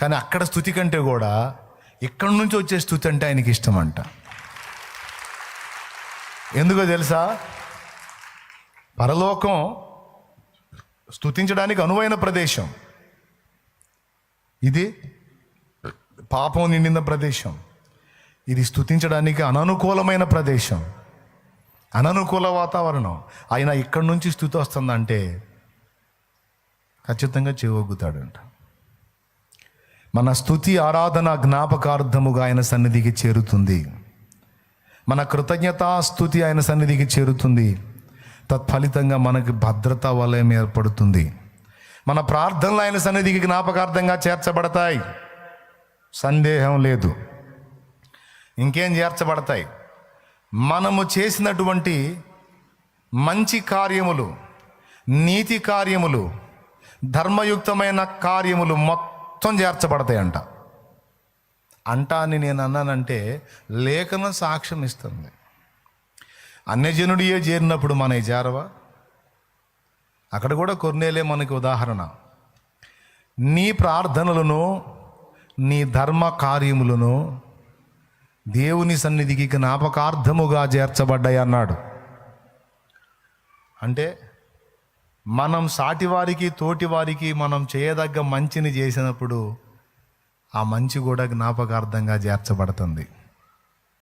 కానీ అక్కడ స్తుతి కంటే కూడా ఇక్కడి నుంచి వచ్చే స్తుతి అంటే ఆయనకి ఇష్టం అంట. ఎందుకో తెలుసా? పరలోకం స్తుతించడానికి అనువైన ప్రదేశం, ఇది పాపం నిండిన ప్రదేశం. ఇది స్తుతించడానికి అననుకూలమైన ప్రదేశం, అననుకూల వాతావరణం. అయినా ఇక్కడి నుంచి స్తుతి వస్తుందంటే ఖచ్చితంగా చెవొగ్గుతాడంట. మన స్తుతి ఆరాధన జ్ఞాపకార్థముగా ఆయన సన్నిధికి చేరుతుంది. మన కృతజ్ఞతా స్తుతి ఆయన సన్నిధికి చేరుతుంది. తత్ఫలితంగా మనకి భద్రతా వలయం ఏర్పడుతుంది. మన ప్రార్థనలు ఆయన సన్నిధికి జ్ఞాపకార్థంగా చేర్చబడతాయి, సందేహం లేదు. ఇంకేం చేర్చబడతాయి? మనము చేసినటువంటి మంచి కార్యములు, నీతి కార్యములు, ధర్మయుక్తమైన కార్యములు మొత్తం చేర్చబడతాయంట. అని నేను అన్నానంటే లేఖనం సాక్ష్యం ఇస్తుంది. అన్యజనుడియే చేరినప్పుడు మనకి చేరవా? అక్కడ కూడా కొర్నేలే మనకి ఉదాహరణ. నీ ప్రార్థనలను, నీ ధర్మ కార్యములను దేవుని సన్నిధికి జ్ఞాపకార్థముగా చేర్చబడ్డాయి అన్నాడు. అంటే మనం సాటివారికి, తోటివారికి మనం చేయదగ్గ మంచిని చేసినప్పుడు ఆ మంచి కూడా జ్ఞాపకార్థంగా చేర్చబడుతుంది.